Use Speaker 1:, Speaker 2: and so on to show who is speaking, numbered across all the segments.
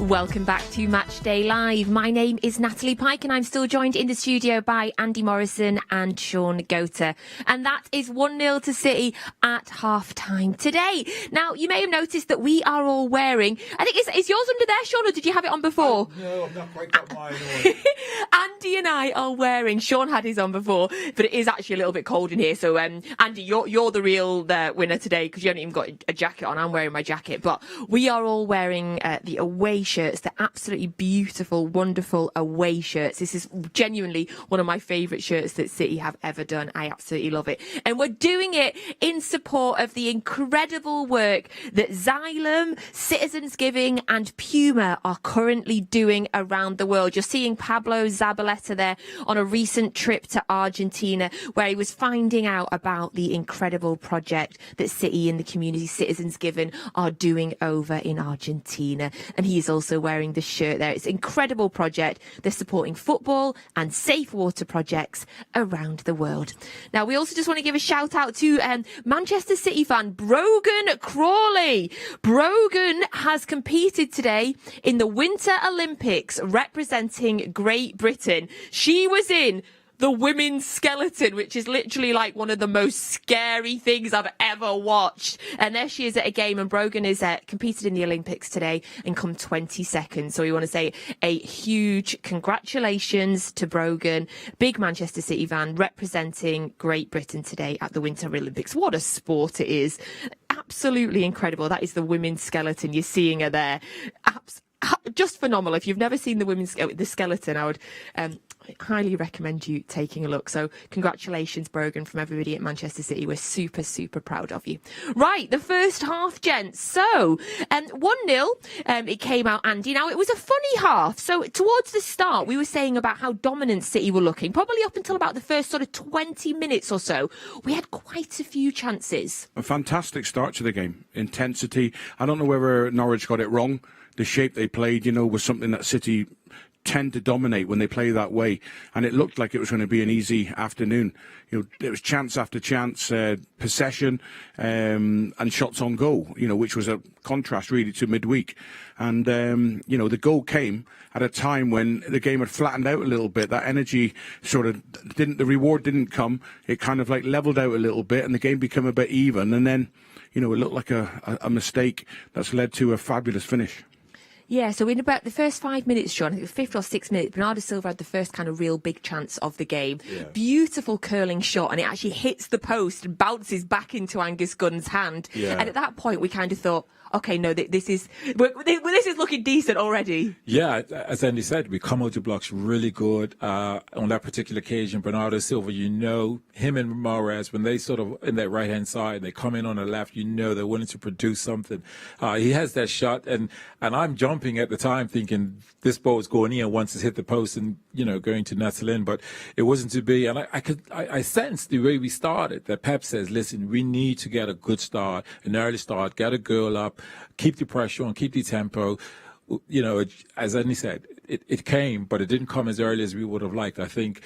Speaker 1: Welcome back to Matchday Live. My name is Natalie Pike and I'm still joined in the studio by Andy Morrison and Sean Gota. And that is 1-0 to City at half-time today. Now, you may have noticed that we are all wearing, I think, is yours under there, Sean, or did you have it on before?
Speaker 2: No, I've not quite got mine on.
Speaker 1: Andy and I are wearing, Sean had his on before, but it is actually a little bit cold in here. So, Andy, you're the real winner today because you haven't even got a jacket on. I'm wearing my jacket. But we are all wearing the away shirts. They're absolutely beautiful, wonderful away shirts. This is genuinely one of my favourite shirts that City have ever done. I absolutely love it. And we're doing it in support of the incredible work that Xylem, Citizens Giving and Puma are currently doing around the world. You're seeing Pablo Zabaleta there on a recent trip to Argentina where he was finding out about the incredible project that City and the community Citizens Giving are doing over in Argentina. And he is also wearing the shirt there. It's an incredible project. They're supporting football and safe water projects around the world. Now, we also just want to give a shout out to Manchester City fan Brogan Crawley. Brogan has competed today in the Winter Olympics representing Great Britain. She was in the women's skeleton, which is literally like one of the most scary things I've ever watched. And there she is at a game, and Brogan is competed in the Olympics today and come 22nd. So we want to say a huge congratulations to Brogan, big Manchester City fan representing Great Britain today at the Winter Olympics. What a sport it is. Absolutely incredible. That is the women's skeleton. You're seeing her there. Just phenomenal. If you've never seen the skeleton, I would highly recommend you taking a look. So congratulations, Brogan, from everybody at Manchester City. We're super, super proud of you. Right, the first half, gents. So 1-0, it came out, Andy. Now, it was a funny half. So towards the start, we were saying about how dominant City were looking. Probably up until about the first sort of 20 minutes or so, we had quite a few chances.
Speaker 2: A fantastic start to the game. Intensity. I don't know whether Norwich got it wrong. The shape they played, was something that City tend to dominate when they play that way. And it looked like it was going to be an easy afternoon. There was chance after chance, possession, and shots on goal, which was a contrast really to midweek. And, the goal came at a time when the game had flattened out a little bit. That energy the reward didn't come. It kind of like leveled out a little bit and the game became a bit even. And then, it looked like a mistake that's led to a fabulous finish.
Speaker 1: Yeah, so in about the first 5 minutes, Sean, I think the 5th or 6th minute, Bernardo Silva had the first kind of real big chance of the game. Yeah. Beautiful curling shot, and it actually hits the post and bounces back into Angus Gunn's hand. Yeah. And at that point, we kind of thought, okay, no, this is looking decent already.
Speaker 3: Yeah, as Andy said, we come out to blocks really good. On that particular occasion, Bernardo Silva, him and Mahrez, when they sort of in that right-hand side, they come in on the left, they're willing to produce something. He has that shot, and I'm jumping at the time thinking this ball is going in once it's hit the post and, going to nestle in, but it wasn't to be. And I sensed the way we started that Pep says, listen, we need to get a good start, an early start, get a goal up, keep the pressure on, keep the tempo. As Andy said, it came, but it didn't come as early as we would have liked. I think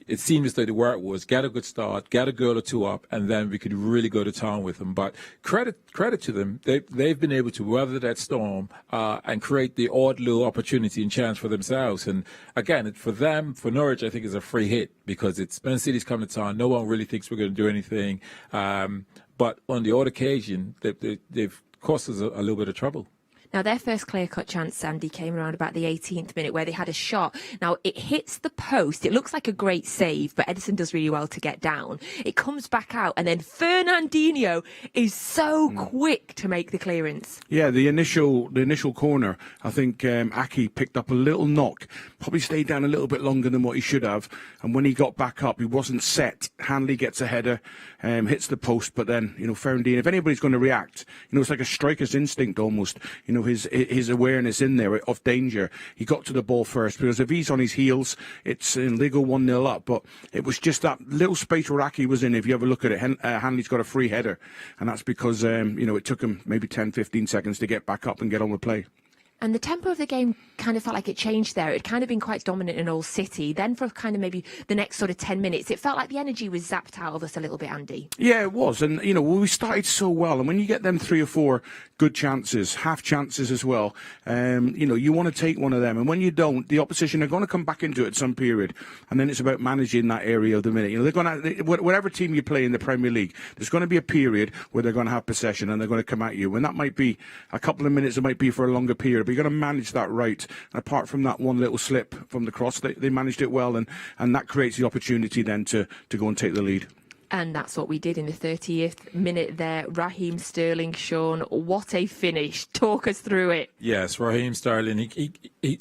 Speaker 3: it seems as though the word was get a good start, get a goal or two up, and then we could really go to town with them. But credit to them. They've been able to weather that storm and create the odd little opportunity and chance for themselves. And again, for them, for Norwich, I think is a free hit because it's Man City's coming to town. No one really thinks we're going to do anything. But on the odd occasion, they've cost us a little bit of trouble.
Speaker 1: Now, their first clear-cut chance, Sandy, came around about the 18th minute where they had a shot. Now, it hits the post. It looks like a great save, but Edison does really well to get down. It comes back out, and then Fernandinho is so quick to make the clearance.
Speaker 2: Yeah, the initial corner, I think Aki picked up a little knock, probably stayed down a little bit longer than what he should have. And when he got back up, he wasn't set. Hanley gets a header, hits the post, but then, Fernandinho, if anybody's going to react, it's like a striker's instinct almost. His awareness in there of danger. He got to the ball first because if he's on his heels, it's in legal 1-0 up. But it was just that little space where Aki was in. If you have a look at it, Hanley's got a free header, and that's because it took him maybe 10, 15 seconds to get back up and get on with play.
Speaker 1: And the tempo of the game kind of felt like it changed there. It had kind of been quite dominant in Old City. Then for kind of maybe the next sort of 10 minutes, it felt like the energy was zapped out of us a little bit, Andy.
Speaker 2: Yeah, it was. And, we started so well. And when you get them 3 or 4 good chances, half chances as well, you want to take one of them. And when you don't, the opposition are going to come back into it at some period. And then it's about managing that area of the minute. They're going to, whatever team you play in the Premier League, there's going to be a period where they're going to have possession and they're going to come at you. And that might be a couple of minutes, it might be for a longer period. But you've got to manage that right. And apart from that one little slip from the cross, they managed it well. And that creates the opportunity then to go and take the lead.
Speaker 1: And that's what we did in the 30th minute there. Raheem Sterling, Sean, what a finish. Talk us through it.
Speaker 3: Yes, Raheem Sterling, he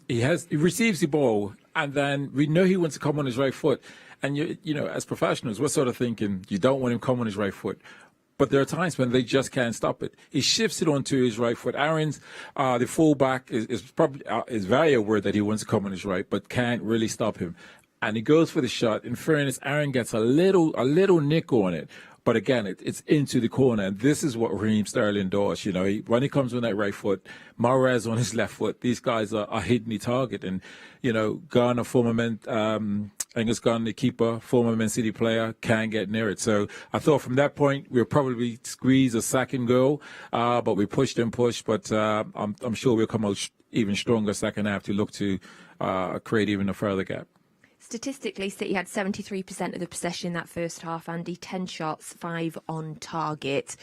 Speaker 3: receives the ball, and then we know he wants to come on his right foot. And, as professionals, we're sort of thinking you don't want him to come on his right foot. But there are times when they just can't stop it. He shifts it onto his right foot. Aaron's, the fullback, is probably is very aware that he wants to come on his right, but can't really stop him. And he goes for the shot. In fairness, Aaron gets a little nick on it. But again, it's into the corner. And this is what Raheem Sterling does. When he comes on that right foot, Mahrez on his left foot, these guys are hitting the target. And, Ghana, former Angus Gunn, the keeper, former Man City player, can't get near it. So I thought from that point we'll probably squeeze a second goal, but we pushed and pushed. But I'm sure we'll come out even stronger second half to look to create even a further gap.
Speaker 1: Statistically, City had 73% of the possession in that first half, Andy. 10 shots, 5 on target.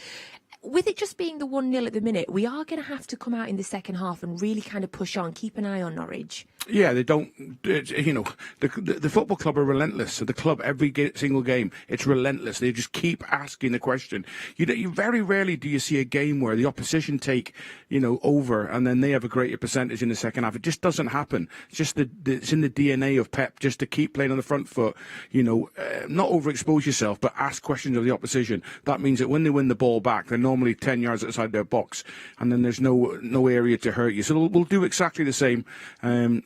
Speaker 1: With it just being the 1-0 at the minute, we are going to have to come out in the second half and really kind of push on, keep an eye on Norwich.
Speaker 2: Yeah, they don't, the football club are relentless. So the club, every single game, it's relentless. They just keep asking the question. You very rarely do you see a game where the opposition take, over and then they have a greater percentage in the second half. It just doesn't happen. It's just it's in the DNA of Pep just to keep playing on the front foot, not overexpose yourself, but ask questions of the opposition. That means that when they win the ball back, they're normally 10 yards outside their box and then there's no area to hurt you. So we'll do exactly the same.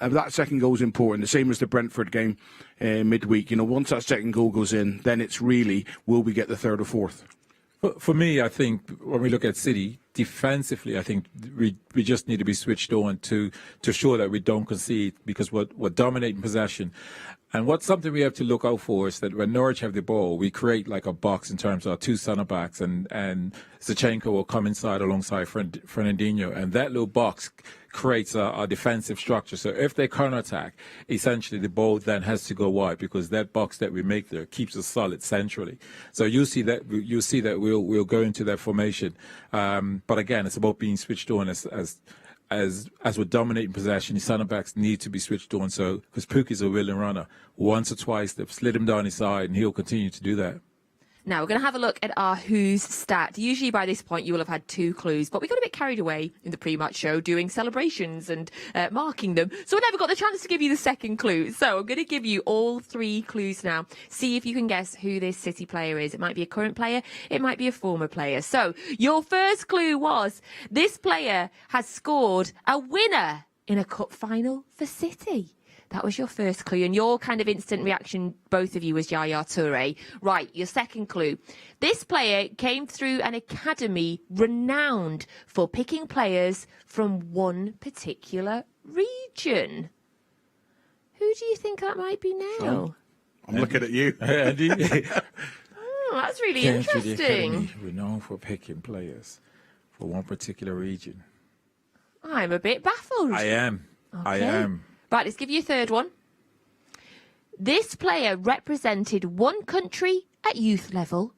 Speaker 2: That second goal is important, the same as the Brentford game midweek. Once that second goal goes in, then it's really, will we get the third or fourth?
Speaker 3: For me, I think when we look at City, defensively, I think we just need to be switched on to ensure that we don't concede because we're dominating possession. And something we have to look out for is that when Norwich have the ball, we create like a box in terms of our 2 centre-backs and Zinchenko will come inside alongside Fernandinho. And that little box creates a defensive structure. So if they counter-attack, essentially the ball then has to go wide because that box that we make there keeps us solid centrally. So you'll see that we'll go into that formation. But again, it's about being switched on as we're dominating possession. The centre-backs need to be switched on. So because Pukki's a willing runner. Once or twice they've slid him down his side and he'll continue to do that.
Speaker 1: Now, we're going to have a look at our Who's stat. Usually by this point, you will have had 2 clues, but we got a bit carried away in the pre-match show doing celebrations and marking them. So we never got the chance to give you the second clue. So I'm going to give you all 3 clues now. See if you can guess who this City player is. It might be a current player. It might be a former player. So your first clue was this player has scored a winner in a cup final for City. That was your first clue, and your kind of instant reaction, both of you, was Yaya Toure. Right, your second clue. This player came through an academy renowned for picking players from one particular region. Who do you think that might be now?
Speaker 2: Sean, I'm looking at you.
Speaker 3: Andy?
Speaker 1: Oh, that's really interesting.
Speaker 3: Renowned for picking players for one particular region.
Speaker 1: I'm a bit baffled.
Speaker 3: I am.
Speaker 1: Okay.
Speaker 3: I am.
Speaker 1: Right, let's give you a third one. This player represented one country at youth level,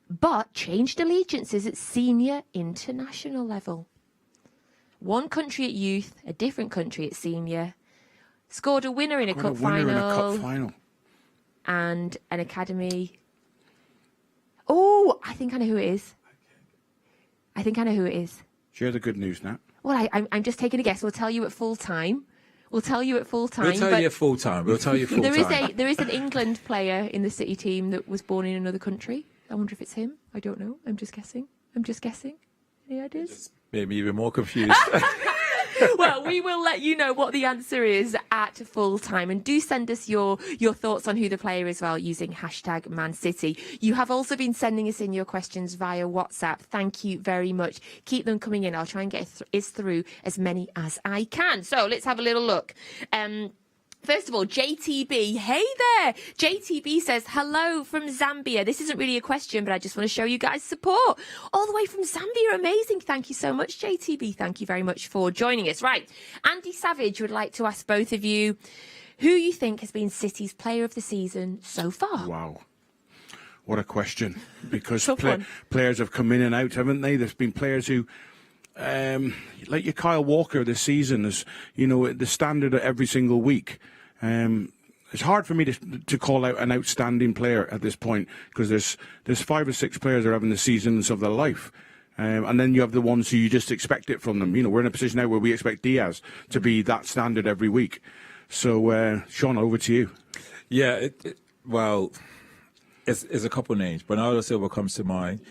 Speaker 1: but changed allegiances at senior international level. One country at youth, a different country at senior. Scored a winner in a cup final. And an academy. Oh, I think I know who it is.
Speaker 2: Share the good news, Nat.
Speaker 1: Well, I'm just taking a guess. We'll tell you at full time. We'll tell you at full time.
Speaker 3: There is
Speaker 1: an England player in the City team that was born in another country. I wonder if it's him. I don't know. I'm just guessing. Any ideas?
Speaker 3: Maybe even more confused.
Speaker 1: Well, we will let you know what the answer is at full time, and do send us your thoughts on who the player is well using hashtag Man City. You have also been sending us in your questions via WhatsApp. Thank you very much. Keep them coming in. I'll try and get through as many as I can. So let's have a little look. First of all, JTB, hey there! JTB says, hello from Zambia. This isn't really a question, but I just want to show you guys support. All the way from Zambia, amazing. Thank you so much, JTB. Thank you very much for joining us. Right, Andy Savage would like to ask both of you who you think has been City's player of the season so far.
Speaker 2: Wow. What a question. Because
Speaker 1: Tough
Speaker 2: players have come in and out, haven't they? There's been players who... like your Kyle Walker this season is, the standard every single week. It's hard for me to call out an outstanding player at this point because there's 5 or 6 players that are having the seasons of their life. And then you have the ones who you just expect it from them. We're in a position now where we expect Diaz to be that standard every week. So, Sean, over to you.
Speaker 3: Yeah, it's a couple names. Bernardo Silva comes to mind.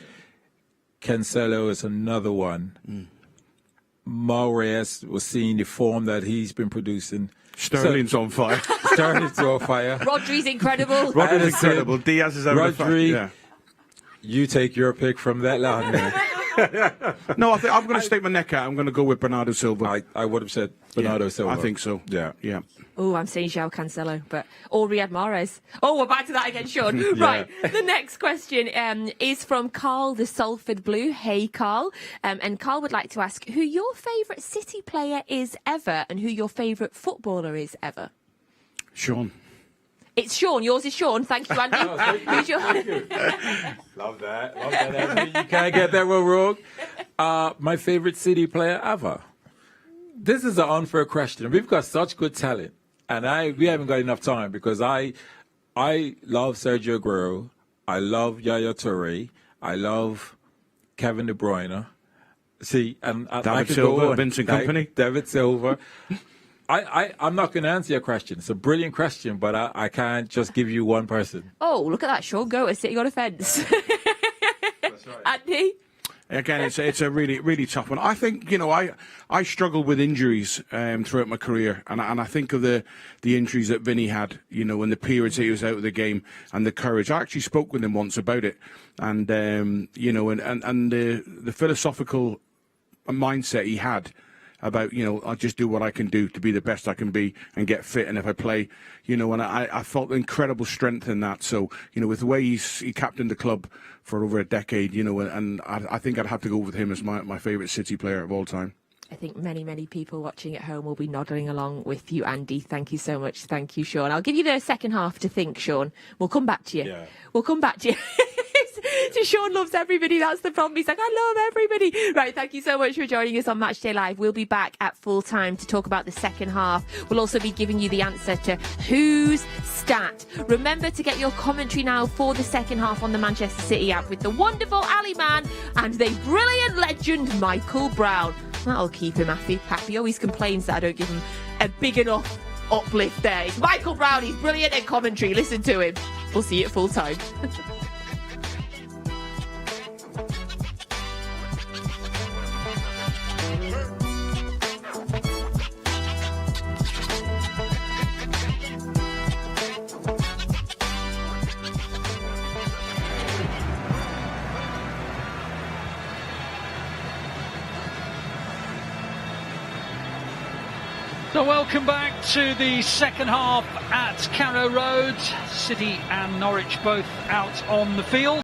Speaker 3: Cancelo is another one. Mahrez was seeing the form that he's been producing.
Speaker 2: Sterling's on fire.
Speaker 3: Sterling's on fire.
Speaker 1: Rodri's incredible.
Speaker 2: Rodri's incredible. Diaz is over the fire.
Speaker 3: Rodri, you take your pick from that line.
Speaker 2: No, I'm going to stake my neck out. I'm going to go with Bernardo Silva.
Speaker 3: I would have said Bernardo Silva.
Speaker 2: I think so. Yeah.
Speaker 1: Oh, I'm saying João Cancelo, or Riyad Mahrez. Oh, we're back to that again, Sean.
Speaker 3: Yeah.
Speaker 1: Right, the next question is from Carl the Salford Blue. Hey, Carl. And Carl would like to ask who your favourite City player is ever and who your favourite footballer is ever.
Speaker 2: Sean.
Speaker 1: It's Sean. Yours is Sean. Thank you, Andy. Who's your...
Speaker 3: Love that. Andy. You can't get that one wrong. My favourite City player ever. This is an unfair question. We've got such good talent, and we haven't got enough time because I love Sergio Aguero. I love Yaya Toure. I love Kevin De Bruyne. See, and
Speaker 2: David Silva, Vincent Kompany.
Speaker 3: David Silva. I'm not going to answer your question. It's a brilliant question, but I can't just give you one person.
Speaker 1: Oh, look at that, Sean. Go to City on a fence.
Speaker 3: That's right.
Speaker 1: Andy?
Speaker 2: Again, it's a really, really tough one. I think, I struggled with injuries throughout my career, and I think of the injuries that Vinny had, in the periods he was out of the game, and the courage. I actually spoke with him once about it, and and the philosophical mindset he had about, I'll just do what I can do to be the best I can be and get fit, and if I play, and I felt incredible strength in that. So, with the way he captained the club for over a decade, and I think I'd have to go with him as my favourite City player of all time.
Speaker 1: I think many, many people watching at home will be nodding along with you, Andy. Thank you so much. Thank you, Sean. I'll give you the second half to think, Sean. We'll come back to you.
Speaker 3: Yeah.
Speaker 1: We'll come back to you. Sean loves everybody. That's the problem. He's like, I love everybody. Right, thank you so much for joining us on Matchday Live. We'll be back at full time to talk about the second half. We'll also be giving you the answer to who's stat. Remember to get your commentary now for the second half on the Manchester City app with the wonderful Ali Man and the brilliant legend Michael Brown. That'll keep him happy. He always complains that I don't give him a big enough uplift there. It's Michael Brown. He's brilliant at commentary. Listen to him. We'll see you at full time.
Speaker 4: So welcome back to the second half at Carrow Road. City and Norwich both out on the field.